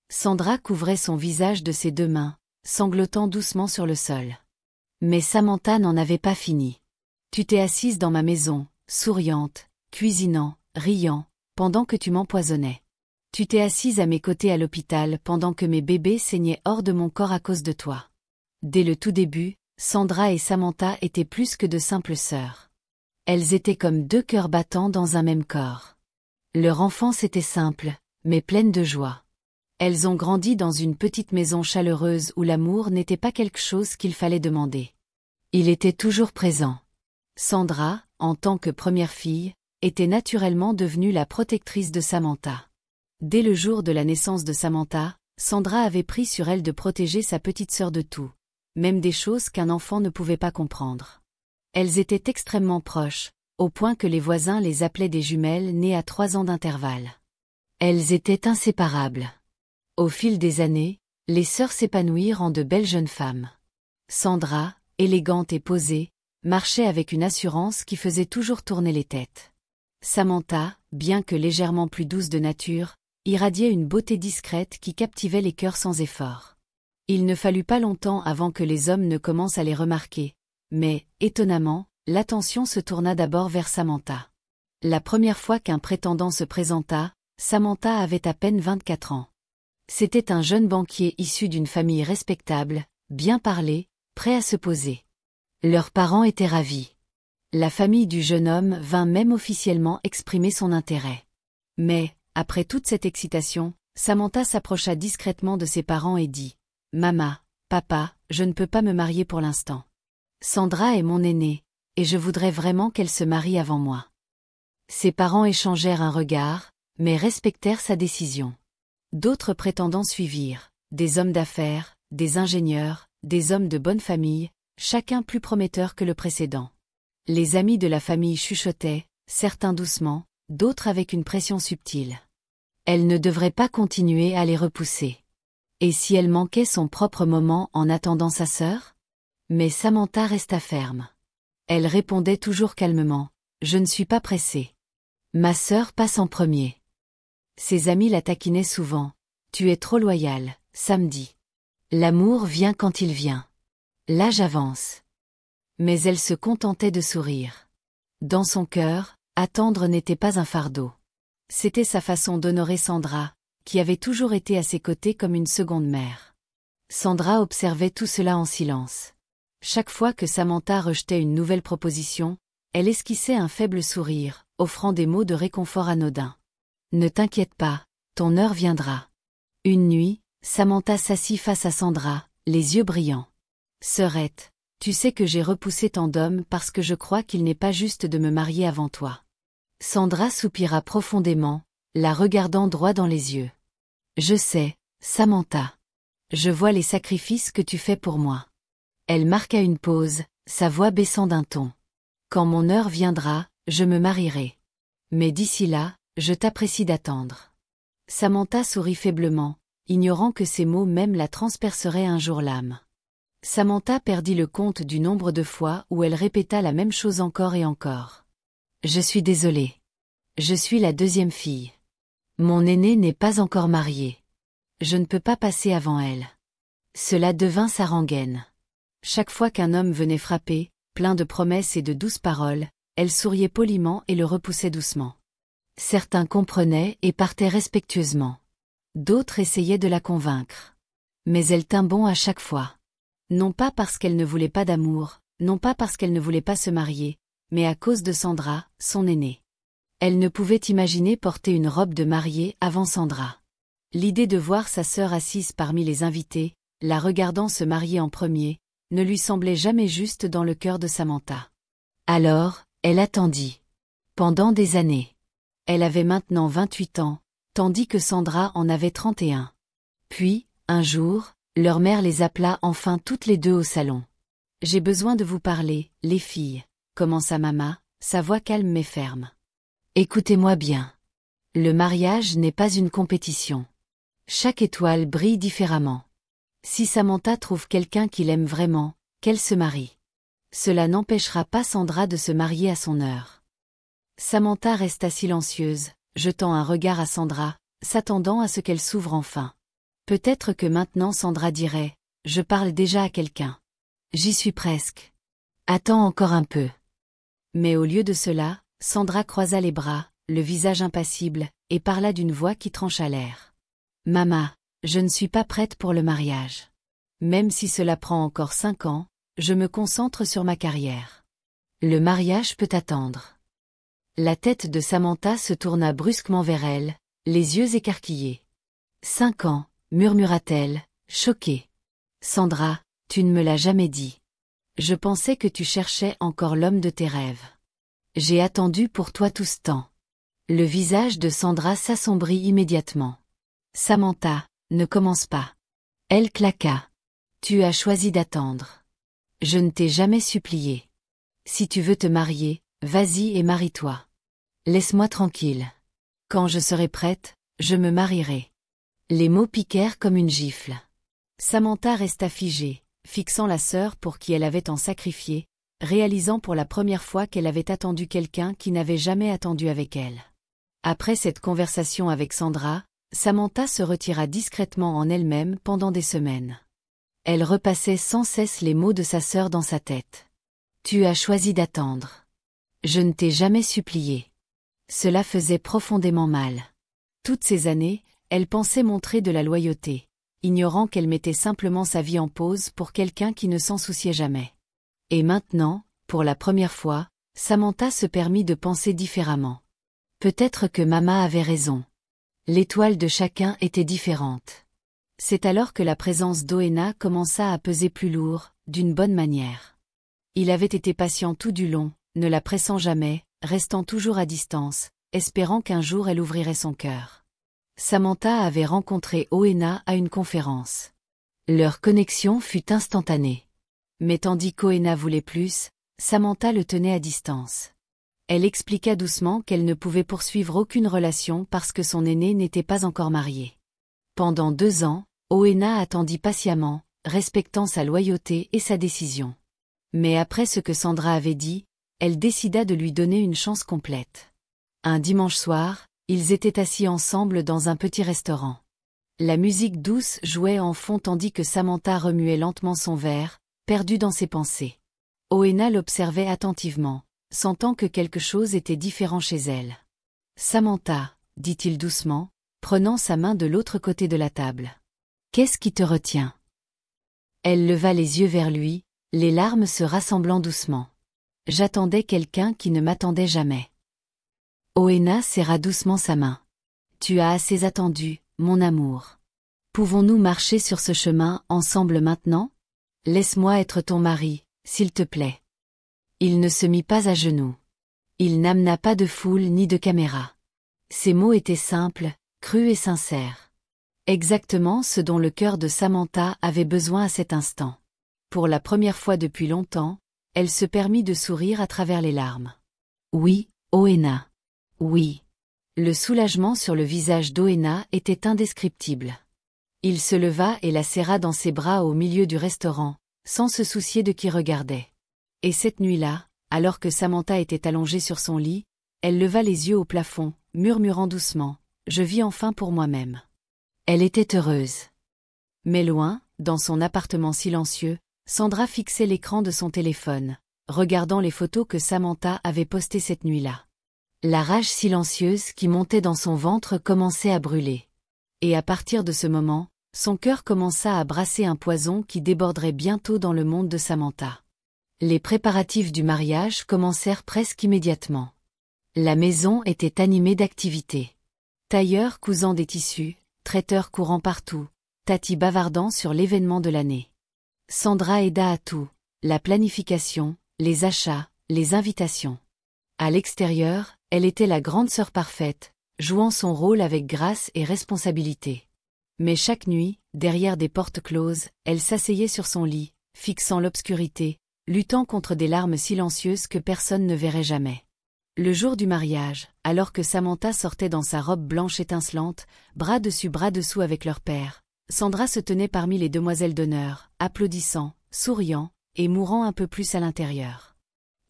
Sandra couvrait son visage de ses 2 mains, sanglotant doucement sur le sol. Mais Samantha n'en avait pas fini. Tu t'es assise dans ma maison, souriante, cuisinant, riant, pendant que tu m'empoisonnais. Tu t'es assise à mes côtés à l'hôpital pendant que mes bébés saignaient hors de mon corps à cause de toi. Dès le tout début, Sandra et Samantha étaient plus que de simples sœurs. Elles étaient comme 2 cœurs battants dans un même corps. Leur enfance était simple, mais pleine de joie. Elles ont grandi dans une petite maison chaleureuse où l'amour n'était pas quelque chose qu'il fallait demander. Il était toujours présent. Sandra, en tant que première fille, était naturellement devenue la protectrice de Samantha. Dès le jour de la naissance de Samantha, Sandra avait pris sur elle de protéger sa petite sœur de tout, même des choses qu'un enfant ne pouvait pas comprendre. Elles étaient extrêmement proches, au point que les voisins les appelaient des jumelles nées à 3 ans d'intervalle. Elles étaient inséparables. Au fil des années, les sœurs s'épanouirent en de belles jeunes femmes. Sandra, élégante et posée, marchait avec une assurance qui faisait toujours tourner les têtes. Samantha, bien que légèrement plus douce de nature, irradiait une beauté discrète qui captivait les cœurs sans effort. Il ne fallut pas longtemps avant que les hommes ne commencent à les remarquer, mais, étonnamment, l'attention se tourna d'abord vers Samantha. La première fois qu'un prétendant se présenta, Samantha avait à peine 24 ans. C'était un jeune banquier issu d'une famille respectable, bien parlé, prêt à se poser. Leurs parents étaient ravis. La famille du jeune homme vint même officiellement exprimer son intérêt. Mais, après toute cette excitation, Samantha s'approcha discrètement de ses parents et dit « Maman, papa, je ne peux pas me marier pour l'instant. Sandra est mon aînée, et je voudrais vraiment qu'elle se marie avant moi. » Ses parents échangèrent un regard, mais respectèrent sa décision. D'autres prétendants suivirent, des hommes d'affaires, des ingénieurs, des hommes de bonne famille, chacun plus prometteur que le précédent. Les amis de la famille chuchotaient, certains doucement, d'autres avec une pression subtile. Elle ne devrait pas continuer à les repousser. Et si elle manquait son propre moment en attendant sa sœur? Mais Samantha resta ferme. Elle répondait toujours calmement, « Je ne suis pas pressée. Ma sœur passe en premier. » Ses amis la taquinaient souvent, « Tu es trop loyale, samedi. L'amour vient quand il vient. L'âge avance. » Mais elle se contentait de sourire. Dans son cœur, attendre n'était pas un fardeau. C'était sa façon d'honorer Sandra, qui avait toujours été à ses côtés comme une seconde mère. Sandra observait tout cela en silence. Chaque fois que Samantha rejetait une nouvelle proposition, elle esquissait un faible sourire, offrant des mots de réconfort anodins. « Ne t'inquiète pas, ton heure viendra. » Une nuit, Samantha s'assit face à Sandra, les yeux brillants. « Sœurette, tu sais que j'ai repoussé tant d'hommes parce que je crois qu'il n'est pas juste de me marier avant toi. » Sandra soupira profondément, la regardant droit dans les yeux. « Je sais, Samantha. Je vois les sacrifices que tu fais pour moi. » Elle marqua une pause, sa voix baissant d'un ton. « Quand mon heure viendra, je me marierai. Mais d'ici là, je t'apprécie d'attendre. » Samantha sourit faiblement, ignorant que ces mots même la transperceraient un jour l'âme. Samantha perdit le compte du nombre de fois où elle répéta la même chose encore et encore. « Je suis désolée. Je suis la 2e fille. Mon aînée n'est pas encore mariée. Je ne peux pas passer avant elle. » Cela devint sa rengaine. Chaque fois qu'un homme venait frapper, plein de promesses et de douces paroles, elle souriait poliment et le repoussait doucement. Certains comprenaient et partaient respectueusement. D'autres essayaient de la convaincre. Mais elle tint bon à chaque fois. Non pas parce qu'elle ne voulait pas d'amour, non pas parce qu'elle ne voulait pas se marier, mais à cause de Sandra, son aînée. Elle ne pouvait imaginer porter une robe de mariée avant Sandra. L'idée de voir sa sœur assise parmi les invités, la regardant se marier en premier, ne lui semblait jamais juste dans le cœur de Samantha. Alors, elle attendit. Pendant des années. Elle avait maintenant 28 ans, tandis que Sandra en avait 31. Puis, un jour, leur mère les appela enfin toutes les 2 au salon. « J'ai besoin de vous parler, les filles, » commença maman, sa voix calme mais ferme. « Écoutez-moi bien. Le mariage n'est pas une compétition. Chaque étoile brille différemment. Si Samantha trouve quelqu'un qui l'aime vraiment, qu'elle se marie. Cela n'empêchera pas Sandra de se marier à son heure. » Samantha resta silencieuse, jetant un regard à Sandra, s'attendant à ce qu'elle s'ouvre enfin. Peut-être que maintenant Sandra dirait, je parle déjà à quelqu'un. J'y suis presque. Attends encore un peu. Mais au lieu de cela, Sandra croisa les bras, le visage impassible, et parla d'une voix qui trancha l'air. Maman, je ne suis pas prête pour le mariage. Même si cela prend encore 5 ans, je me concentre sur ma carrière. Le mariage peut attendre. La tête de Samantha se tourna brusquement vers elle, les yeux écarquillés. 5 ans, murmura-t-elle, choquée. Sandra, tu ne me l'as jamais dit. Je pensais que tu cherchais encore l'homme de tes rêves. J'ai attendu pour toi tout ce temps. Le visage de Sandra s'assombrit immédiatement. Samantha, ne commence pas. Elle claqua. Tu as choisi d'attendre. Je ne t'ai jamais supplié. Si tu veux te marier, vas-y et marie-toi. Laisse-moi tranquille. Quand je serai prête, je me marierai. Les mots piquèrent comme une gifle. Samantha resta figée, fixant la sœur pour qui elle avait tant sacrifié, réalisant pour la première fois qu'elle avait attendu quelqu'un qui n'avait jamais attendu avec elle. Après cette conversation avec Sandra, Samantha se retira discrètement en elle-même pendant des semaines. Elle repassait sans cesse les mots de sa sœur dans sa tête. Tu as choisi d'attendre. Je ne t'ai jamais supplié. Cela faisait profondément mal. Toutes ces années, elle pensait montrer de la loyauté, ignorant qu'elle mettait simplement sa vie en pause pour quelqu'un qui ne s'en souciait jamais. Et maintenant, pour la première fois, Samantha se permit de penser différemment. Peut-être que maman avait raison. L'étoile de chacun était différente. C'est alors que la présence d'Oena commença à peser plus lourd, d'une bonne manière. Il avait été patient tout du long, ne la pressant jamais, restant toujours à distance, espérant qu'un jour elle ouvrirait son cœur. Samantha avait rencontré Oena à une conférence. Leur connexion fut instantanée. Mais tandis qu'Oena voulait plus, Samantha le tenait à distance. Elle expliqua doucement qu'elle ne pouvait poursuivre aucune relation parce que son aîné n'était pas encore marié. Pendant 2 ans, Oena attendit patiemment, respectant sa loyauté et sa décision. Mais après ce que Sandra avait dit, elle décida de lui donner une chance complète. Un dimanche soir, ils étaient assis ensemble dans un petit restaurant. La musique douce jouait en fond tandis que Samantha remuait lentement son verre, perdue dans ses pensées. Oena l'observait attentivement, sentant que quelque chose était différent chez elle. « Samantha, » dit-il doucement, prenant sa main de l'autre côté de la table. « Qu'est-ce qui te retient ?» Elle leva les yeux vers lui, les larmes se rassemblant doucement. « J'attendais quelqu'un qui ne m'attendait jamais. » Oena serra doucement sa main. « Tu as assez attendu, mon amour. Pouvons-nous marcher sur ce chemin ensemble maintenant ? Laisse-moi être ton mari, s'il te plaît. » Il ne se mit pas à genoux. Il n'amena pas de foule ni de caméra. Ses mots étaient simples, crus et sincères. Exactement ce dont le cœur de Samantha avait besoin à cet instant. Pour la première fois depuis longtemps, elle se permit de sourire à travers les larmes. « Oui, Oena. Oui. » Le soulagement sur le visage d'Oena était indescriptible. Il se leva et la serra dans ses bras au milieu du restaurant, sans se soucier de qui regardait. Et cette nuit-là, alors que Samantha était allongée sur son lit, elle leva les yeux au plafond, murmurant doucement « Je vis enfin pour moi-même ». Elle était heureuse. Mais loin, dans son appartement silencieux, Sandra fixait l'écran de son téléphone, regardant les photos que Samantha avait postées cette nuit-là. La rage silencieuse qui montait dans son ventre commençait à brûler. Et à partir de ce moment, son cœur commença à brasser un poison qui déborderait bientôt dans le monde de Samantha. Les préparatifs du mariage commencèrent presque immédiatement. La maison était animée d'activités. Tailleurs cousant des tissus, traiteurs courant partout, Tati bavardant sur l'événement de l'année. Sandra aida à tout, la planification, les achats, les invitations. À l'extérieur, elle était la grande sœur parfaite, jouant son rôle avec grâce et responsabilité. Mais chaque nuit, derrière des portes closes, elle s'asseyait sur son lit, fixant l'obscurité, luttant contre des larmes silencieuses que personne ne verrait jamais. Le jour du mariage, alors que Samantha sortait dans sa robe blanche étincelante, bras dessus bras dessous avec leur père, Sandra se tenait parmi les demoiselles d'honneur, applaudissant, souriant, et mourant un peu plus à l'intérieur.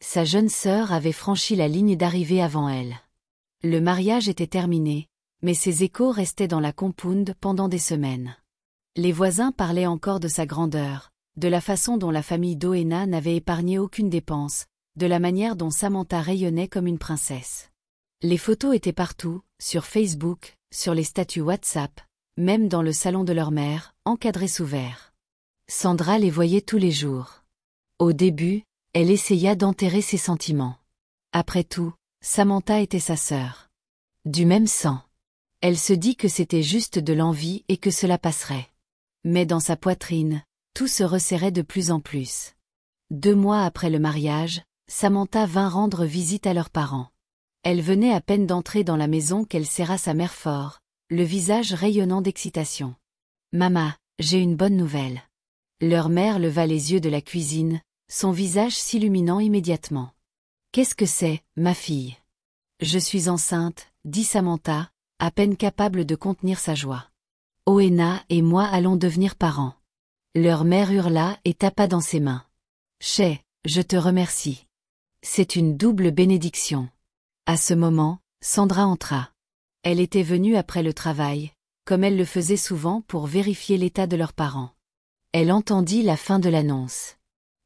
Sa jeune sœur avait franchi la ligne d'arrivée avant elle. Le mariage était terminé, mais ses échos restaient dans la compound pendant des semaines. Les voisins parlaient encore de sa grandeur, de la façon dont la famille d'Oena n'avait épargné aucune dépense, de la manière dont Samantha rayonnait comme une princesse. Les photos étaient partout, sur Facebook, sur les statuts WhatsApp, même dans le salon de leur mère, encadré sous verre. Sandra les voyait tous les jours. Au début, elle essaya d'enterrer ses sentiments. Après tout, Samantha était sa sœur. Du même sang. Elle se dit que c'était juste de l'envie et que cela passerait. Mais dans sa poitrine, tout se resserrait de plus en plus. 2 mois après le mariage, Samantha vint rendre visite à leurs parents. Elle venait à peine d'entrer dans la maison qu'elle serra sa mère fort, le visage rayonnant d'excitation. « Maman, j'ai une bonne nouvelle. » Leur mère leva les yeux de la cuisine, son visage s'illuminant immédiatement. « Qu'est-ce que c'est, ma fille ? » « Je suis enceinte, » dit Samantha, à peine capable de contenir sa joie. « Oena et moi allons devenir parents. » Leur mère hurla et tapa dans ses mains. « Chez, je te remercie. C'est une double bénédiction. » À ce moment, Sandra entra. Elle était venue après le travail, comme elle le faisait souvent pour vérifier l'état de leurs parents. Elle entendit la fin de l'annonce.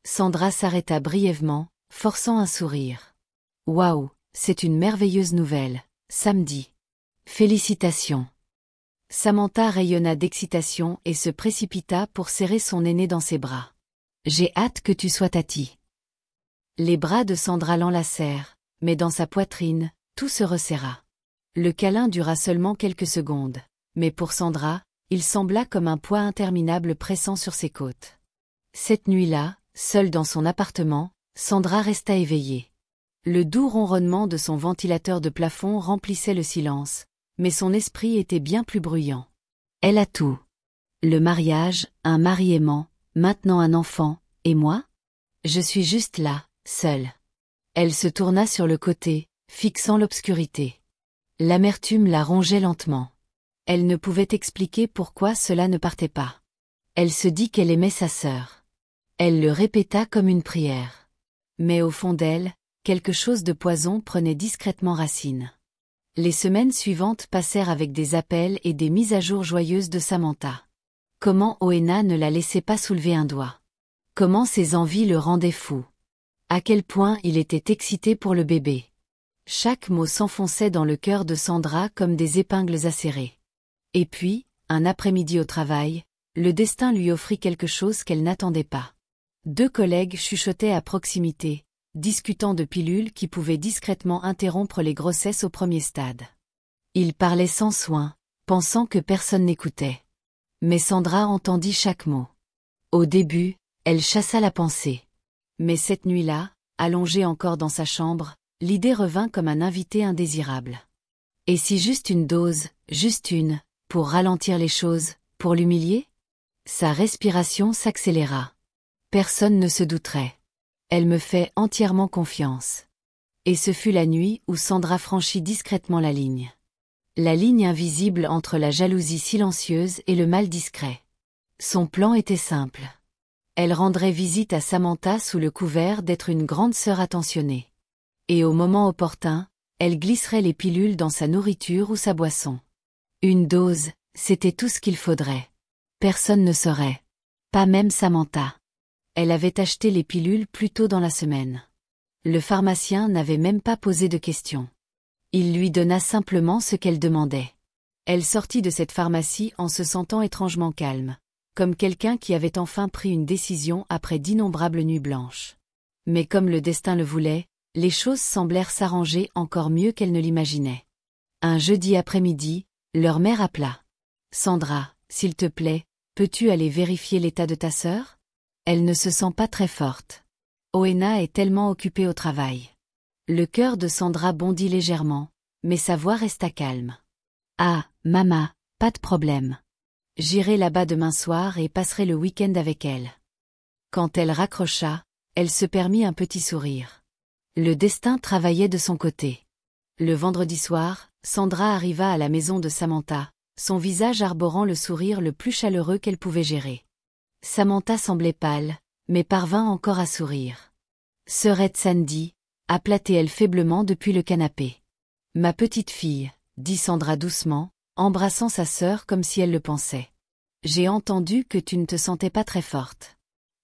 Sandra s'arrêta brièvement, forçant un sourire. « Waouh, c'est une merveilleuse nouvelle, samedi. Félicitations. » Samantha rayonna d'excitation et se précipita pour serrer son aîné dans ses bras. « J'ai hâte que tu sois tati. » Les bras de Sandra l'enlacèrent, mais dans sa poitrine, tout se resserra. Le câlin dura seulement quelques secondes, mais pour Sandra, il sembla comme un poids interminable pressant sur ses côtes. Cette nuit-là, seule dans son appartement, Sandra resta éveillée. Le doux ronronnement de son ventilateur de plafond remplissait le silence, mais son esprit était bien plus bruyant. Elle a tout. Le mariage, un mari aimant, maintenant un enfant, et moi ? Je suis juste là, seule. Elle se tourna sur le côté, fixant l'obscurité. L'amertume la rongeait lentement. Elle ne pouvait expliquer pourquoi cela ne partait pas. Elle se dit qu'elle aimait sa sœur. Elle le répéta comme une prière. Mais au fond d'elle, quelque chose de poison prenait discrètement racine. Les semaines suivantes passèrent avec des appels et des mises à jour joyeuses de Samantha. Comment Oena ne la laissait pas soulever un doigt. Comment ses envies le rendaient fou. À quel point il était excité pour le bébé. Chaque mot s'enfonçait dans le cœur de Sandra comme des épingles acérées. Et puis, un après-midi au travail, le destin lui offrit quelque chose qu'elle n'attendait pas. 2 collègues chuchotaient à proximité, discutant de pilules qui pouvaient discrètement interrompre les grossesses au premier stade. Ils parlaient sans soin, pensant que personne n'écoutait. Mais Sandra entendit chaque mot. Au début, elle chassa la pensée. Mais cette nuit-là, allongée encore dans sa chambre, l'idée revint comme un invité indésirable. Et si juste une dose, juste une, pour ralentir les choses, pour l'humilier ? Sa respiration s'accéléra. Personne ne se douterait. Elle me fait entièrement confiance. Et ce fut la nuit où Sandra franchit discrètement la ligne. La ligne invisible entre la jalousie silencieuse et le mal discret. Son plan était simple. Elle rendrait visite à Samantha sous le couvert d'être une grande sœur attentionnée. Et au moment opportun, elle glisserait les pilules dans sa nourriture ou sa boisson. Une dose, c'était tout ce qu'il faudrait. Personne ne saurait. Pas même Samantha. Elle avait acheté les pilules plus tôt dans la semaine. Le pharmacien n'avait même pas posé de questions. Il lui donna simplement ce qu'elle demandait. Elle sortit de cette pharmacie en se sentant étrangement calme, comme quelqu'un qui avait enfin pris une décision après d'innombrables nuits blanches. Mais comme le destin le voulait, les choses semblèrent s'arranger encore mieux qu'elle ne l'imaginait. Un jeudi après-midi, leur mère appela. « Sandra, s'il te plaît, peux-tu aller vérifier l'état de ta sœur ? Elle ne se sent pas très forte. Oena est tellement occupée au travail. » Le cœur de Sandra bondit légèrement, mais sa voix resta calme. « Ah, maman, pas de problème. J'irai là-bas demain soir et passerai le week-end avec elle. » Quand elle raccrocha, elle se permit un petit sourire. Le destin travaillait de son côté. Le vendredi soir, Sandra arriva à la maison de Samantha, son visage arborant le sourire le plus chaleureux qu'elle pouvait gérer. Samantha semblait pâle, mais parvint encore à sourire. « Sœurette Sandy », appela-t-elle faiblement depuis le canapé. « Ma petite fille », dit Sandra doucement, embrassant sa sœur comme si elle le pensait. j'ai entendu que tu ne te sentais pas très forte.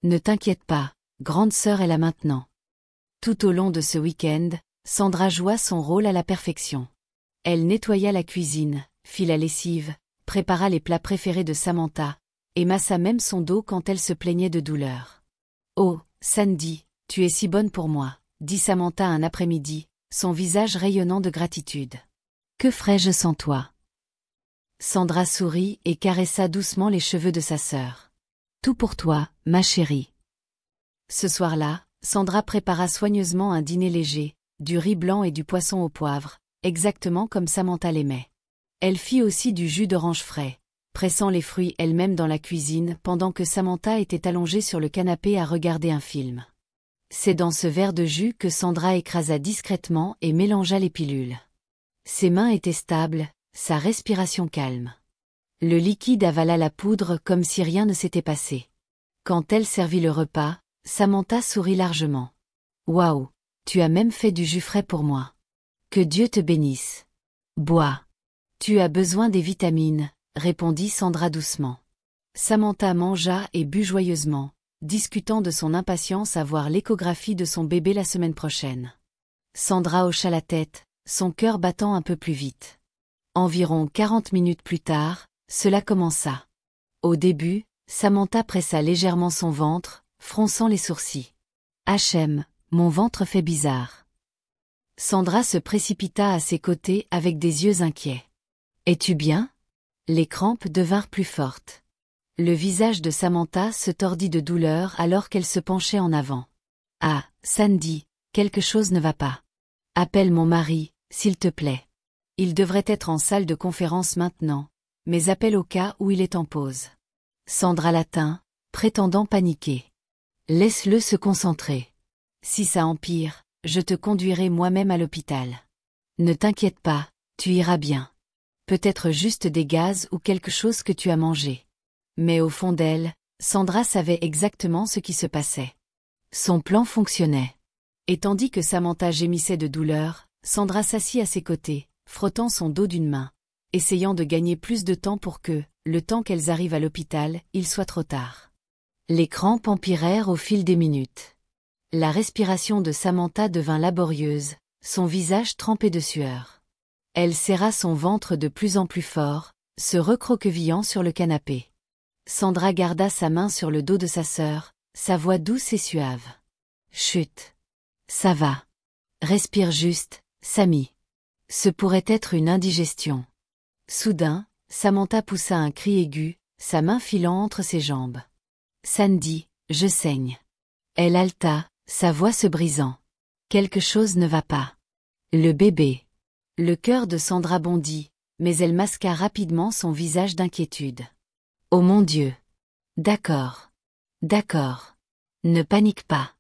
Ne t'inquiète pas, grande sœur est là maintenant. Tout au long de ce week-end, Sandra joua son rôle à la perfection. Elle nettoya la cuisine, fit la lessive, prépara les plats préférés de Samantha, et massa même son dos quand elle se plaignait de douleur. « Oh, Sandy, tu es si bonne pour moi », dit Samantha un après-midi, son visage rayonnant de gratitude. « Que ferais-je sans toi ?» Sandra sourit et caressa doucement les cheveux de sa sœur. « Tout pour toi, ma chérie. » Ce soir-là, Sandra prépara soigneusement un dîner léger, du riz blanc et du poisson au poivre, exactement comme Samantha l'aimait. Elle fit aussi du jus d'orange frais, pressant les fruits elle-même dans la cuisine pendant que Samantha était allongée sur le canapé à regarder un film. C'est dans ce verre de jus que Sandra écrasa discrètement et mélangea les pilules. Ses mains étaient stables, sa respiration calme. Le liquide avala la poudre comme si rien ne s'était passé. Quand elle servit le repas, Samantha sourit largement. « Waouh, tu as même fait du jus frais pour moi. Que Dieu te bénisse. Bois. Tu as besoin des vitamines, » répondit Sandra doucement. Samantha mangea et but joyeusement, discutant de son impatience à voir l'échographie de son bébé la semaine prochaine. Sandra hocha la tête, son cœur battant un peu plus vite. Environ 40 minutes plus tard, cela commença. Au début, Samantha pressa légèrement son ventre, fronçant les sourcils. « Hm, mon ventre fait bizarre. » Sandra se précipita à ses côtés avec des yeux inquiets. « Es-tu bien ?» Les crampes devinrent plus fortes. Le visage de Samantha se tordit de douleur alors qu'elle se penchait en avant. « Ah, Sandy, quelque chose ne va pas. Appelle mon mari, s'il te plaît. Il devrait être en salle de conférence maintenant, mais appelle au cas où il est en pause. » Sandra la tint, prétendant paniquer. « Laisse-le se concentrer. Si ça empire, je te conduirai moi-même à l'hôpital. Ne t'inquiète pas, tu iras bien. Peut-être juste des gaz ou quelque chose que tu as mangé. » Mais au fond d'elle, Sandra savait exactement ce qui se passait. Son plan fonctionnait. Et tandis que Samantha gémissait de douleur, Sandra s'assit à ses côtés, frottant son dos d'une main, essayant de gagner plus de temps pour que, le temps qu'elles arrivent à l'hôpital, il soit trop tard. Les crampes empirèrent au fil des minutes. La respiration de Samantha devint laborieuse, son visage trempé de sueur. Elle serra son ventre de plus en plus fort, se recroquevillant sur le canapé. Sandra garda sa main sur le dos de sa sœur, sa voix douce et suave. « Chut. Ça va. Respire juste, Sammy. Ce pourrait être une indigestion. » Soudain, Samantha poussa un cri aigu, sa main filant entre ses jambes. « Sandy, je saigne. » Elle haleta, sa voix se brisant. « Quelque chose ne va pas. Le bébé. » Le cœur de Sandra bondit, mais elle masqua rapidement son visage d'inquiétude. « Oh mon Dieu. D'accord. D'accord. Ne panique pas.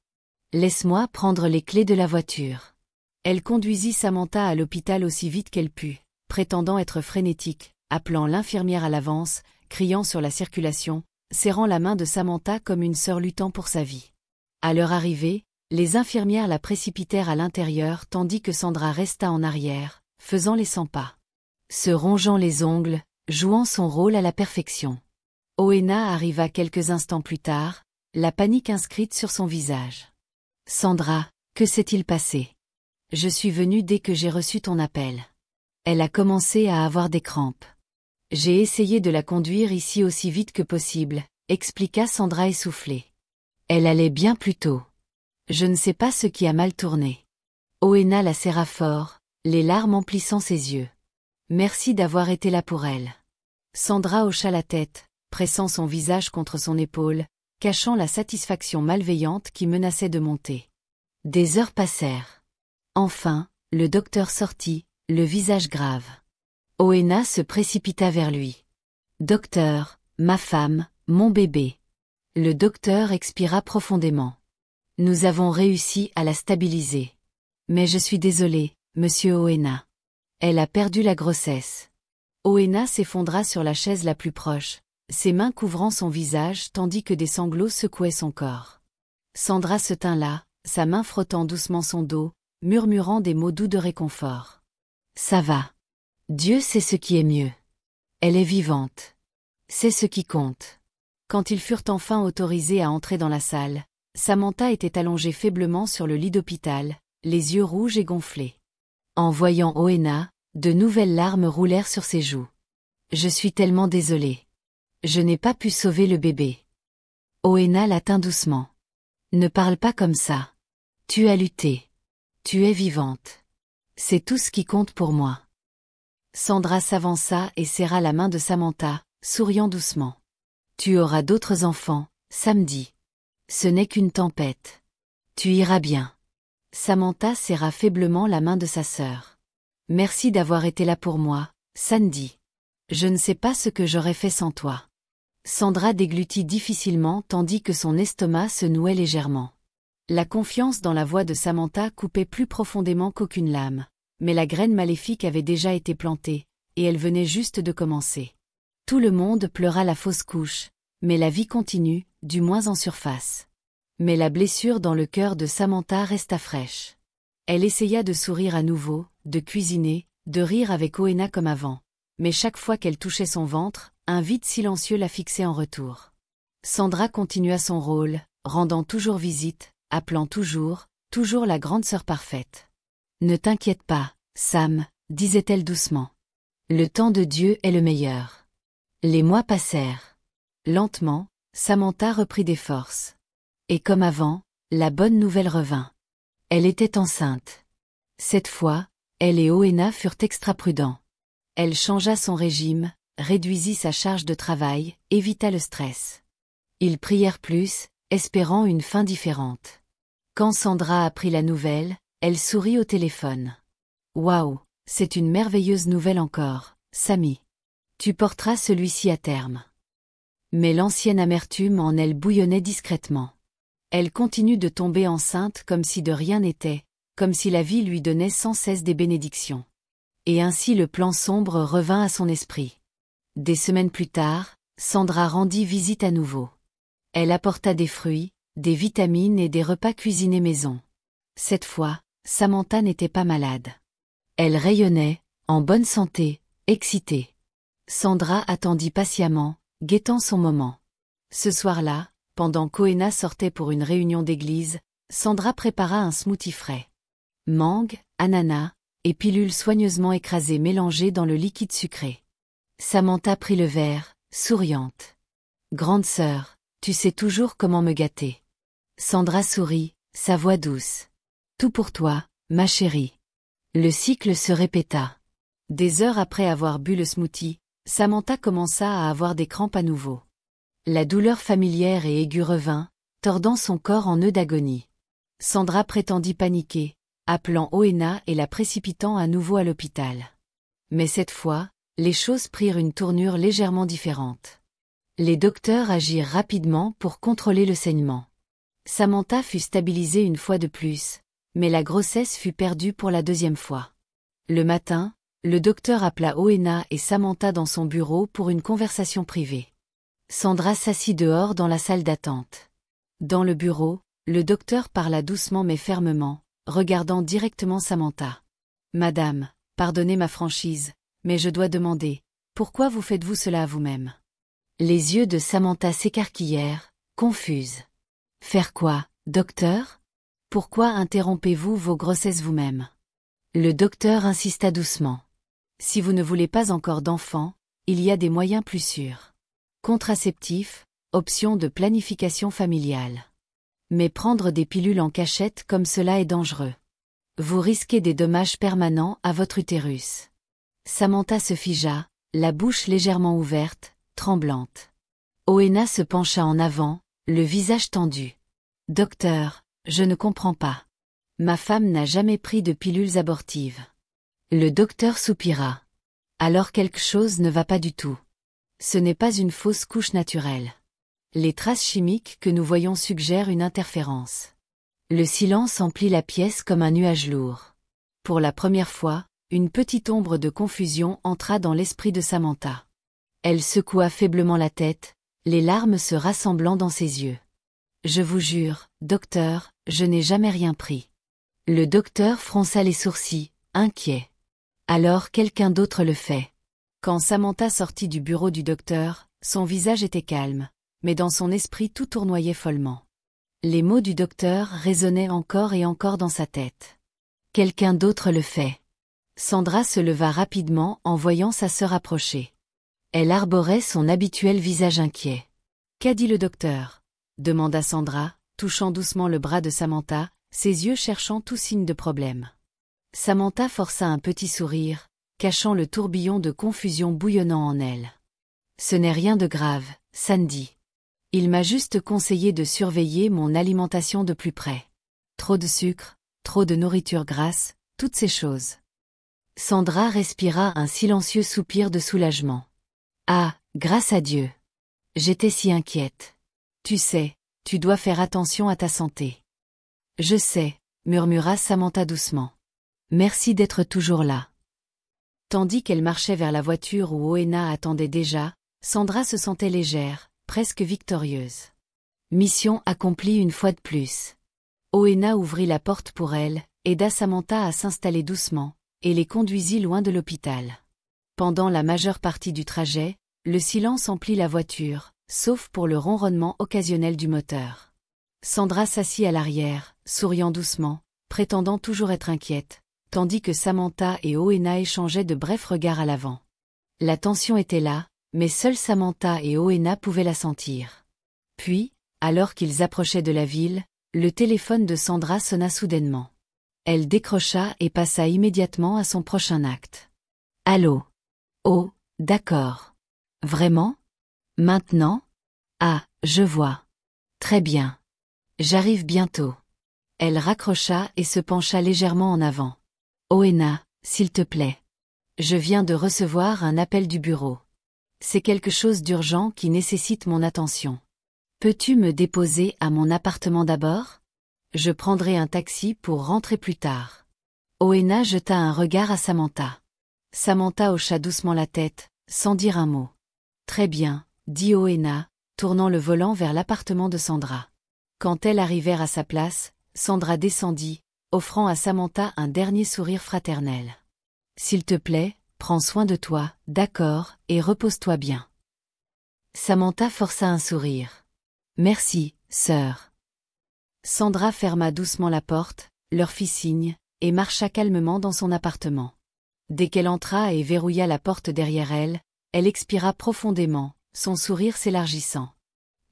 Laisse-moi prendre les clés de la voiture. » Elle conduisit Samantha à l'hôpital aussi vite qu'elle put, prétendant être frénétique, appelant l'infirmière à l'avance, criant sur la circulation, serrant la main de Samantha comme une sœur luttant pour sa vie. À leur arrivée, les infirmières la précipitèrent à l'intérieur tandis que Sandra resta en arrière, faisant les 100 pas. Se rongeant les ongles, jouant son rôle à la perfection. Oena arriva quelques instants plus tard, la panique inscrite sur son visage. « Sandra, que s'est-il passé ? Je suis venue dès que j'ai reçu ton appel. Elle a commencé à avoir des crampes. J'ai essayé de la conduire ici aussi vite que possible, » expliqua Sandra essoufflée. Elle allait bien plus tôt. Je ne sais pas ce qui a mal tourné. Oena la serra fort, les larmes emplissant ses yeux. Merci d'avoir été là pour elle. Sandra hocha la tête, pressant son visage contre son épaule, cachant la satisfaction malveillante qui menaçait de monter. Des heures passèrent. Enfin, le docteur sortit, le visage grave. Oena se précipita vers lui. « Docteur, ma femme, mon bébé. » Le docteur expira profondément. « Nous avons réussi à la stabiliser. Mais je suis désolé, monsieur Oena. Elle a perdu la grossesse. » Oena s'effondra sur la chaise la plus proche, ses mains couvrant son visage tandis que des sanglots secouaient son corps. Sandra se tint là, sa main frottant doucement son dos, murmurant des mots doux de réconfort. « Ça va. Dieu sait ce qui est mieux. Elle est vivante. » C'est ce qui compte. Quand ils furent enfin autorisés à entrer dans la salle, Samantha était allongée faiblement sur le lit d'hôpital, les yeux rouges et gonflés. En voyant Oena, de nouvelles larmes roulèrent sur ses joues. Je suis tellement désolée. Je n'ai pas pu sauver le bébé. Oena la tint doucement. Ne parle pas comme ça. Tu as lutté. Tu es vivante. C'est tout ce qui compte pour moi. Sandra s'avança et serra la main de Samantha, souriant doucement. Tu auras d'autres enfants, samedi. Ce n'est qu'une tempête. Tu iras bien. Samantha serra faiblement la main de sa sœur. Merci d'avoir été là pour moi, Sandy. Je ne sais pas ce que j'aurais fait sans toi. Sandra déglutit difficilement tandis que son estomac se nouait légèrement. La confiance dans la voix de Samantha coupait plus profondément qu'aucune lame, mais la graine maléfique avait déjà été plantée, et elle venait juste de commencer. Tout le monde pleura la fausse couche, mais la vie continue, du moins en surface. Mais la blessure dans le cœur de Samantha resta fraîche. Elle essaya de sourire à nouveau, de cuisiner, de rire avec Oena comme avant, mais chaque fois qu'elle touchait son ventre, un vide silencieux la fixait en retour. Sandra continua son rôle, rendant toujours visite, appelant toujours la grande sœur parfaite. Ne t'inquiète pas, Sam, disait-elle doucement. Le temps de Dieu est le meilleur. Les mois passèrent. Lentement, Samantha reprit des forces. Et comme avant, la bonne nouvelle revint. Elle était enceinte. Cette fois, elle et Oena furent extra prudents. Elle changea son régime, réduisit sa charge de travail, évita le stress. Ils prièrent plus, espérant une fin différente. Quand Sandra apprit la nouvelle, elle sourit au téléphone. Waouh, c'est une merveilleuse nouvelle encore, Sammy. Tu porteras celui-ci à terme. Mais l'ancienne amertume en elle bouillonnait discrètement. Elle continue de tomber enceinte comme si de rien n'était, comme si la vie lui donnait sans cesse des bénédictions. Et ainsi le plan sombre revint à son esprit. Des semaines plus tard, Sandra rendit visite à nouveau. Elle apporta des fruits, des vitamines et des repas cuisinés maison. Cette fois, Samantha n'était pas malade. Elle rayonnait, en bonne santé, excitée. Sandra attendit patiemment, guettant son moment. Ce soir-là, pendant qu'Oena sortait pour une réunion d'église, Sandra prépara un smoothie frais. Mangue, ananas, et pilules soigneusement écrasées mélangées dans le liquide sucré. Samantha prit le verre, souriante. Grande sœur, tu sais toujours comment me gâter. Sandra sourit, sa voix douce. Tout pour toi, ma chérie. Le cycle se répéta. Des heures après avoir bu le smoothie, Samantha commença à avoir des crampes à nouveau. La douleur familière et aiguë revint, tordant son corps en nœud d'agonie. Sandra prétendit paniquer, appelant Oena et la précipitant à nouveau à l'hôpital. Mais cette fois, les choses prirent une tournure légèrement différente. Les docteurs agirent rapidement pour contrôler le saignement. Samantha fut stabilisée une fois de plus, mais la grossesse fut perdue pour la deuxième fois. Le matin, le docteur appela Oena et Samantha dans son bureau pour une conversation privée. Sandra s'assit dehors dans la salle d'attente. Dans le bureau, le docteur parla doucement mais fermement, regardant directement Samantha. « Madame, pardonnez ma franchise, mais je dois demander, pourquoi vous faites-vous cela à vous-même » Les yeux de Samantha s'écarquillèrent, confuses. « Faire quoi, docteur ? Pourquoi interrompez-vous vos grossesses vous-même » Le docteur insista doucement. « Si vous ne voulez pas encore d'enfant, il y a des moyens plus sûrs. Contraceptifs, option de planification familiale. Mais prendre des pilules en cachette comme cela est dangereux. Vous risquez des dommages permanents à votre utérus. » Samantha se figea, la bouche légèrement ouverte, tremblante. Oena se pencha en avant, le visage tendu. « Docteur, je ne comprends pas. Ma femme n'a jamais pris de pilules abortives. » Le docteur soupira. « Alors quelque chose ne va pas du tout. Ce n'est pas une fausse couche naturelle. Les traces chimiques que nous voyons suggèrent une interférence. » Le silence emplit la pièce comme un nuage lourd. Pour la première fois, une petite ombre de confusion entra dans l'esprit de Samantha. Elle secoua faiblement la tête, les larmes se rassemblant dans ses yeux. « Je vous jure, docteur, je n'ai jamais rien pris. » Le docteur fronça les sourcils, inquiet. « Alors quelqu'un d'autre le fait. » Quand Samantha sortit du bureau du docteur, Son visage était calme, mais dans son esprit tout tournoyait follement. Les mots du docteur résonnaient encore et encore dans sa tête. Quelqu'un d'autre le fait. Sandra se leva rapidement en voyant sa sœur approcher. Elle arborait son habituel visage inquiet. Qu'a dit le docteur? Demanda Sandra, touchant doucement le bras de Samantha, ses yeux cherchant tout signe de problème. Samantha força un petit sourire, cachant le tourbillon de confusion bouillonnant en elle. Ce n'est rien de grave, Sandy. Il m'a juste conseillé de surveiller mon alimentation de plus près. Trop de sucre, trop de nourriture grasse, toutes ces choses. Sandra respira un silencieux soupir de soulagement. Ah, grâce à Dieu. J'étais si inquiète. Tu sais, tu dois faire attention à ta santé. Je sais, murmura Samantha doucement. Merci d'être toujours là. Tandis qu'elle marchait vers la voiture où Oena attendait déjà, Sandra se sentait légère, presque victorieuse. Mission accomplie une fois de plus. Oena ouvrit la porte pour elle, aida Samantha à s'installer doucement, et les conduisit loin de l'hôpital. Pendant la majeure partie du trajet, le silence emplit la voiture, sauf pour le ronronnement occasionnel du moteur. Sandra s'assit à l'arrière, souriant doucement, prétendant toujours être inquiète, tandis que Samantha et Oena échangeaient de brefs regards à l'avant. La tension était là, mais seuls Samantha et Oena pouvaient la sentir. Puis, alors qu'ils approchaient de la ville, le téléphone de Sandra sonna soudainement. Elle décrocha et passa immédiatement à son prochain acte. Allô? Oh, d'accord. Vraiment? Maintenant? Ah, je vois. Très bien. J'arrive bientôt. Elle raccrocha et se pencha légèrement en avant. Oena, s'il te plaît. Je viens de recevoir un appel du bureau. C'est quelque chose d'urgent qui nécessite mon attention. Peux-tu me déposer à mon appartement d'abord? Je prendrai un taxi pour rentrer plus tard. Oena jeta un regard à Samantha. Samantha hocha doucement la tête, sans dire un mot. Très bien, dit Oena, tournant le volant vers l'appartement de Sandra. Quand elles arrivèrent à sa place, Sandra descendit, offrant à Samantha un dernier sourire fraternel. S'il te plaît, prends soin de toi, d'accord, et repose-toi bien. Samantha força un sourire. Merci, sœur. Sandra ferma doucement la porte, leur fit signe, et marcha calmement dans son appartement. Dès qu'elle entra et verrouilla la porte derrière elle, elle expira profondément, son sourire s'élargissant.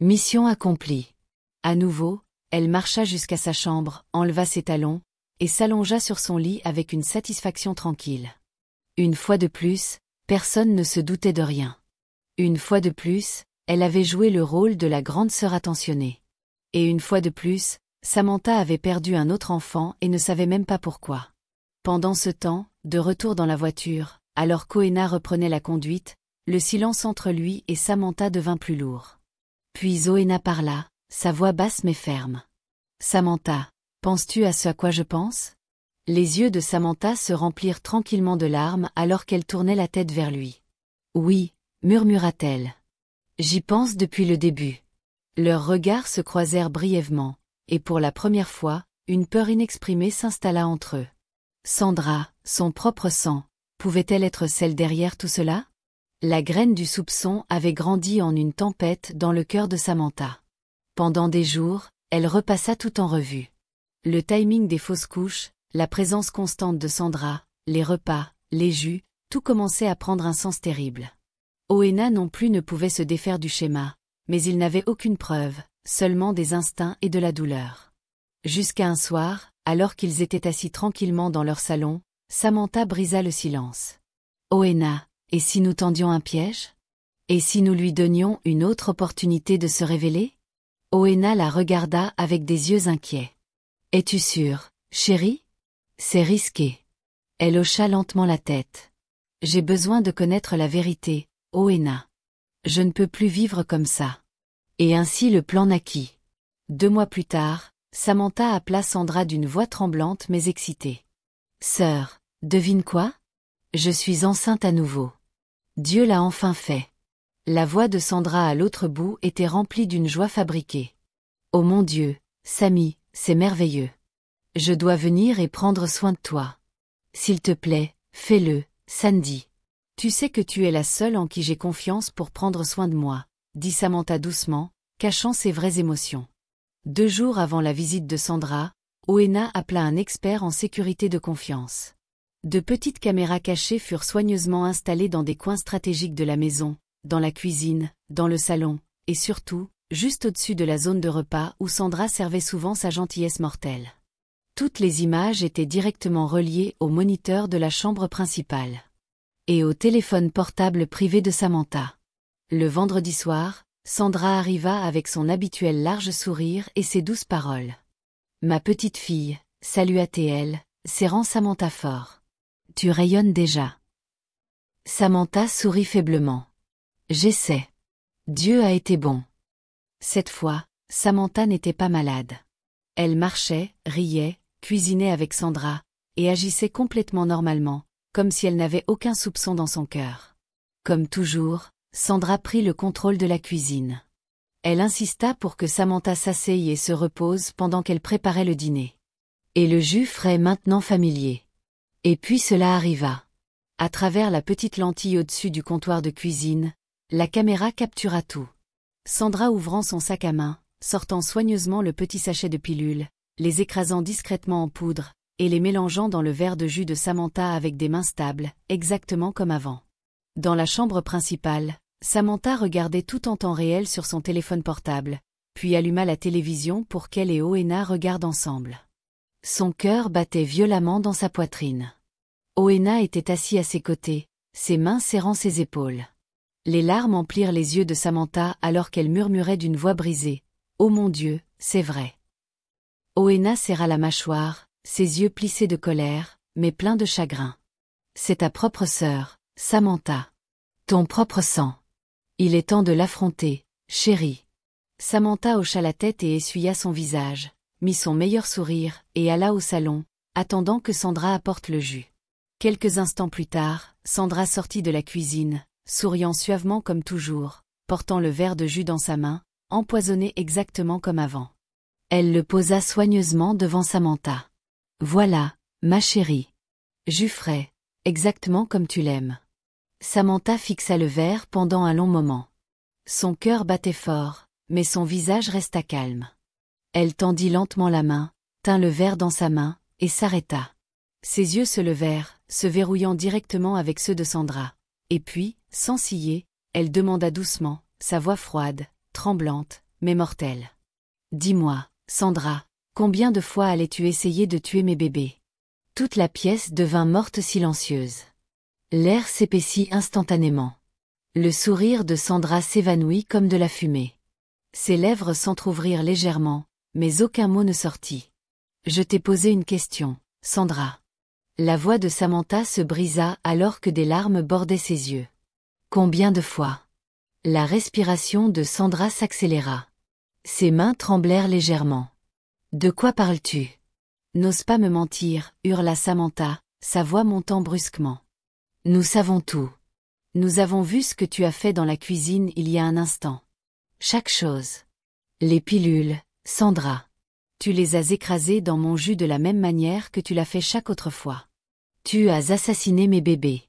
Mission accomplie. À nouveau, elle marcha jusqu'à sa chambre, enleva ses talons, et s'allongea sur son lit avec une satisfaction tranquille. Une fois de plus, personne ne se doutait de rien. Une fois de plus, elle avait joué le rôle de la grande sœur attentionnée. Et une fois de plus, Samantha avait perdu un autre enfant et ne savait même pas pourquoi. Pendant ce temps, de retour dans la voiture, alors qu'Oena reprenait la conduite, le silence entre lui et Samantha devint plus lourd. Puis Oena parla, sa voix basse mais ferme. Samantha, penses-tu à ce à quoi je pense? Les yeux de Samantha se remplirent tranquillement de larmes alors qu'elle tournait la tête vers lui. Oui, murmura-t-elle. J'y pense depuis le début. Leurs regards se croisèrent brièvement, et pour la première fois, une peur inexprimée s'installa entre eux. Sandra, son propre sang, pouvait-elle être celle derrière tout cela? La graine du soupçon avait grandi en une tempête dans le cœur de Samantha. Pendant des jours, elle repassa tout en revue. Le timing des fausses couches, la présence constante de Sandra, les repas, les jus, tout commençait à prendre un sens terrible. Oena non plus ne pouvait se défaire du schéma, mais il n'avait aucune preuve, seulement des instincts et de la douleur. Jusqu'à un soir, alors qu'ils étaient assis tranquillement dans leur salon, Samantha brisa le silence. Oena, et si nous tendions un piège? Et si nous lui donnions une autre opportunité de se révéler? Oena la regarda avec des yeux inquiets. Es-tu sûre, chérie? C'est risqué. Elle hocha lentement la tête. J'ai besoin de connaître la vérité, Oena. Je ne peux plus vivre comme ça. Et ainsi le plan naquit. 2 mois plus tard, Samantha appela Sandra d'une voix tremblante mais excitée. Sœur, devine quoi? Je suis enceinte à nouveau. Dieu l'a enfin fait. La voix de Sandra à l'autre bout était remplie d'une joie fabriquée. Oh mon Dieu, Samy, c'est merveilleux. Je dois venir et prendre soin de toi. S'il te plaît, fais-le, Sandy. Tu sais que tu es la seule en qui j'ai confiance pour prendre soin de moi, dit Samantha doucement, cachant ses vraies émotions. 2 jours avant la visite de Sandra, Oena appela un expert en sécurité de confiance. De petites caméras cachées furent soigneusement installées dans des coins stratégiques de la maison, dans la cuisine, dans le salon, et surtout, juste au-dessus de la zone de repas où Sandra servait souvent sa gentillesse mortelle. Toutes les images étaient directement reliées au moniteur de la chambre principale. Et au téléphone portable privé de Samantha. Le vendredi soir, Sandra arriva avec son habituel large sourire et ses douces paroles. « Ma petite fille, salua-t-elle, serrant Samantha fort. Tu rayonnes déjà. » Samantha sourit faiblement. « J'essaie. Dieu a été bon. » Cette fois, Samantha n'était pas malade. Elle marchait, riait, cuisinait avec Sandra, et agissait complètement normalement, comme si elle n'avait aucun soupçon dans son cœur. Comme toujours, Sandra prit le contrôle de la cuisine. Elle insista pour que Samantha s'asseye et se repose pendant qu'elle préparait le dîner. Et le jus frais maintenant familier. Et puis cela arriva. À travers la petite lentille au-dessus du comptoir de cuisine, la caméra captura tout. Sandra ouvrant son sac à main, sortant soigneusement le petit sachet de pilules, les écrasant discrètement en poudre, et les mélangeant dans le verre de jus de Samantha avec des mains stables, exactement comme avant. Dans la chambre principale, Samantha regardait tout en temps réel sur son téléphone portable, puis alluma la télévision pour qu'elle et Oena regardent ensemble. Son cœur battait violemment dans sa poitrine. Oena était assis à ses côtés, ses mains serrant ses épaules. Les larmes emplirent les yeux de Samantha alors qu'elle murmurait d'une voix brisée. « Oh mon Dieu, c'est vrai. » Oena serra la mâchoire, ses yeux plissés de colère, mais pleins de chagrin. « C'est ta propre sœur, Samantha. Ton propre sang. Il est temps de l'affronter, chérie. » Samantha hocha la tête et essuya son visage, mit son meilleur sourire, et alla au salon, attendant que Sandra apporte le jus. Quelques instants plus tard, Sandra sortit de la cuisine, souriant suavement comme toujours, portant le verre de jus dans sa main, empoisonné exactement comme avant. Elle le posa soigneusement devant Samantha. « Voilà, ma chérie. Jus frais, exactement comme tu l'aimes. » Samantha fixa le verre pendant un long moment. Son cœur battait fort, mais son visage resta calme. Elle tendit lentement la main, tint le verre dans sa main, et s'arrêta. Ses yeux se levèrent, se verrouillant directement avec ceux de Sandra. Et puis, sans ciller, elle demanda doucement, sa voix froide, tremblante, mais mortelle. « Dis-moi, Sandra, combien de fois allais-tu essayer de tuer mes bébés ?» Toute la pièce devint morte silencieuse. L'air s'épaissit instantanément. Le sourire de Sandra s'évanouit comme de la fumée. Ses lèvres s'entr'ouvrirent légèrement, mais aucun mot ne sortit. « Je t'ai posé une question, Sandra. » La voix de Samantha se brisa alors que des larmes bordaient ses yeux. « Combien de fois ?» La respiration de Sandra s'accéléra. Ses mains tremblèrent légèrement. « De quoi parles-tu ? N'ose pas me mentir, » hurla Samantha, sa voix montant brusquement. « Nous savons tout. Nous avons vu ce que tu as fait dans la cuisine il y a un instant. Chaque chose. Les pilules, Sandra. Tu les as écrasées dans mon jus de la même manière que tu l'as fait chaque autre fois. Tu as assassiné mes bébés. »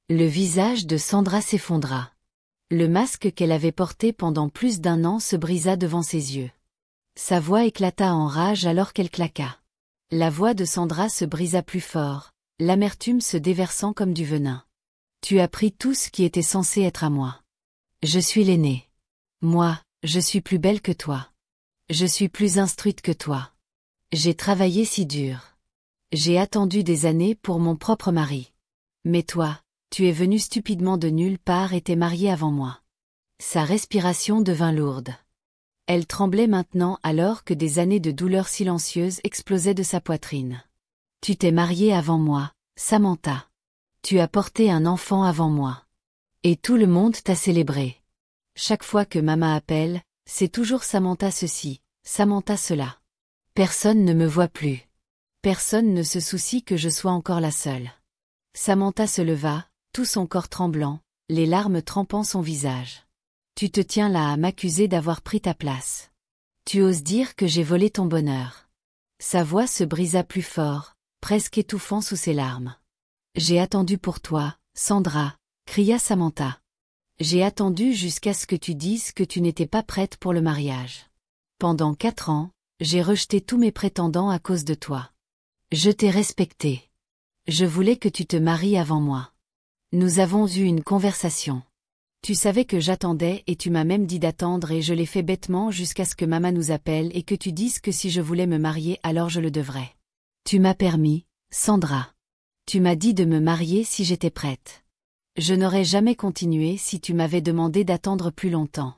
Le visage de Sandra s'effondra. Le masque qu'elle avait porté pendant plus d'1 an se brisa devant ses yeux. Sa voix éclata en rage alors qu'elle claqua. La voix de Sandra se brisa plus fort, l'amertume se déversant comme du venin. « Tu as pris tout ce qui était censé être à moi. Je suis l'aînée. Moi, je suis plus belle que toi. Je suis plus instruite que toi. J'ai travaillé si dur. J'ai attendu des années pour mon propre mari. Mais toi, tu es venu stupidement de nulle part et t'es marié avant moi. » Sa respiration devint lourde. Elle tremblait maintenant alors que des années de douleur silencieuse explosaient de sa poitrine. « Tu t'es mariée avant moi, Samantha. Tu as porté un enfant avant moi. Et tout le monde t'a célébré. Chaque fois que maman appelle, c'est toujours Samantha ceci, Samantha cela. Personne ne me voit plus. Personne ne se soucie que je sois encore la seule. » Samantha se leva, tout son corps tremblant, les larmes trempant son visage. « Tu te tiens là à m'accuser d'avoir pris ta place. Tu oses dire que j'ai volé ton bonheur. » Sa voix se brisa plus fort, presque étouffant sous ses larmes. « J'ai attendu pour toi, Sandra, cria Samantha. J'ai attendu jusqu'à ce que tu dises que tu n'étais pas prête pour le mariage. Pendant 4 ans, j'ai rejeté tous mes prétendants à cause de toi. Je t'ai respecté. Je voulais que tu te maries avant moi. Nous avons eu une conversation. Tu savais que j'attendais et tu m'as même dit d'attendre et je l'ai fait bêtement jusqu'à ce que maman nous appelle et que tu dises que si je voulais me marier alors je le devrais. Tu m'as permis, Sandra. Tu m'as dit de me marier si j'étais prête. Je n'aurais jamais continué si tu m'avais demandé d'attendre plus longtemps.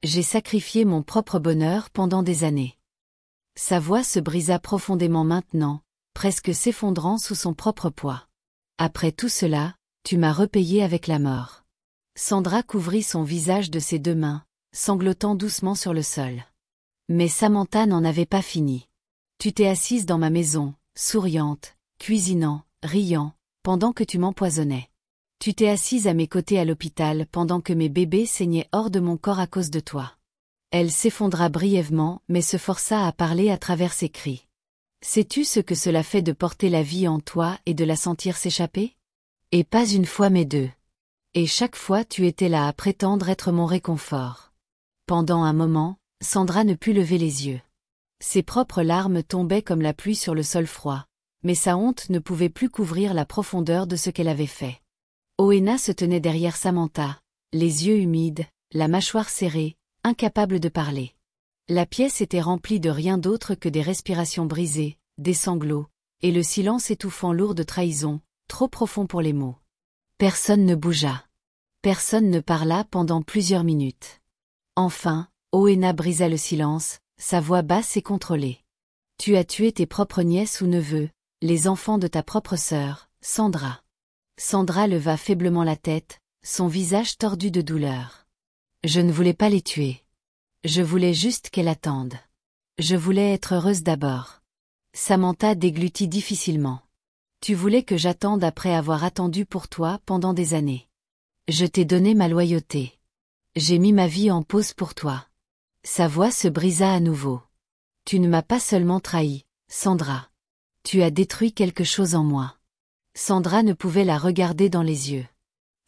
J'ai sacrifié mon propre bonheur pendant des années. Sa voix se brisa profondément maintenant, presque s'effondrant sous son propre poids. Après tout cela, tu m'as repayé avec la mort. Sandra couvrit son visage de ses 2 mains, sanglotant doucement sur le sol. Mais Samantha n'en avait pas fini. Tu t'es assise dans ma maison, souriante, cuisinant, riant, pendant que tu m'empoisonnais. Tu t'es assise à mes côtés à l'hôpital pendant que mes bébés saignaient hors de mon corps à cause de toi. Elle s'effondra brièvement mais se força à parler à travers ses cris. Sais-tu ce que cela fait de porter la vie en toi et de la sentir s'échapper? Et pas une fois mais 2. Et chaque fois tu étais là à prétendre être mon réconfort. Pendant un moment, Sandra ne put lever les yeux. Ses propres larmes tombaient comme la pluie sur le sol froid, mais sa honte ne pouvait plus couvrir la profondeur de ce qu'elle avait fait. Owena se tenait derrière Samantha, les yeux humides, la mâchoire serrée, incapable de parler. La pièce était remplie de rien d'autre que des respirations brisées, des sanglots, et le silence étouffant lourd de trahison, trop profond pour les mots. Personne ne bougea. Personne ne parla pendant plusieurs minutes. Enfin, Owena brisa le silence, sa voix basse et contrôlée. Tu as tué tes propres nièces ou neveux, les enfants de ta propre sœur, Sandra. Sandra leva faiblement la tête, son visage tordu de douleur. Je ne voulais pas les tuer. Je voulais juste qu'elle attende. Je voulais être heureuse d'abord. Samantha déglutit difficilement. Tu voulais que j'attende après avoir attendu pour toi pendant des années. Je t'ai donné ma loyauté. J'ai mis ma vie en pause pour toi. Sa voix se brisa à nouveau. Tu ne m'as pas seulement trahi, Sandra. Tu as détruit quelque chose en moi. Sandra ne pouvait la regarder dans les yeux.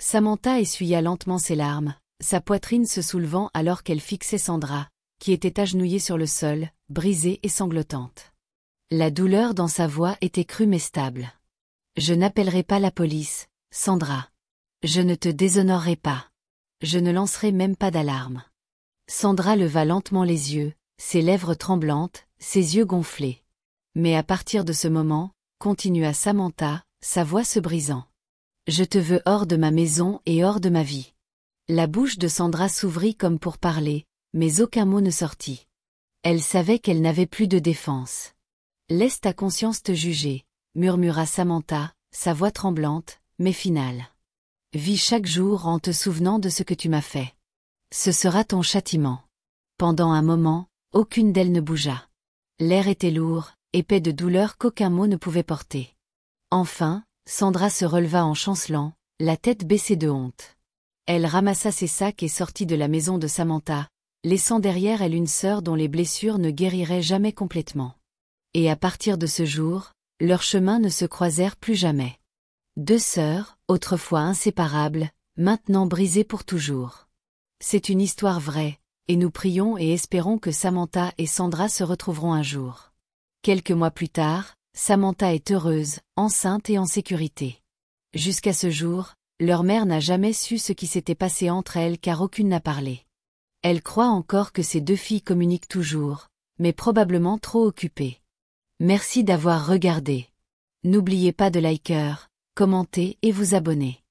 Samantha essuya lentement ses larmes, sa poitrine se soulevant alors qu'elle fixait Sandra, qui était agenouillée sur le sol, brisée et sanglotante. La douleur dans sa voix était crue mais stable. Je n'appellerai pas la police, Sandra. Je ne te déshonorerai pas. Je ne lancerai même pas d'alarme. Sandra leva lentement les yeux, ses lèvres tremblantes, ses yeux gonflés. Mais à partir de ce moment, continua Samantha, sa voix se brisant. Je te veux hors de ma maison et hors de ma vie. La bouche de Sandra s'ouvrit comme pour parler, mais aucun mot ne sortit. Elle savait qu'elle n'avait plus de défense. Laisse ta conscience te juger, murmura Samantha, sa voix tremblante, mais finale. Vis chaque jour en te souvenant de ce que tu m'as fait. Ce sera ton châtiment. Pendant un moment, aucune d'elles ne bougea. L'air était lourd, épais de douleur qu'aucun mot ne pouvait porter. Enfin, Sandra se releva en chancelant, la tête baissée de honte. Elle ramassa ses sacs et sortit de la maison de Samantha, laissant derrière elle une sœur dont les blessures ne guériraient jamais complètement. Et à partir de ce jour, leurs chemins ne se croisèrent plus jamais. 2 sœurs, autrefois inséparables, maintenant brisées pour toujours. C'est une histoire vraie, et nous prions et espérons que Samantha et Sandra se retrouveront un jour. Quelques mois plus tard, Samantha est heureuse, enceinte et en sécurité. Jusqu'à ce jour, leur mère n'a jamais su ce qui s'était passé entre elles car aucune n'a parlé. Elle croit encore que ces 2 filles communiquent toujours, mais probablement trop occupées. Merci d'avoir regardé. N'oubliez pas de liker, commenter et vous abonner.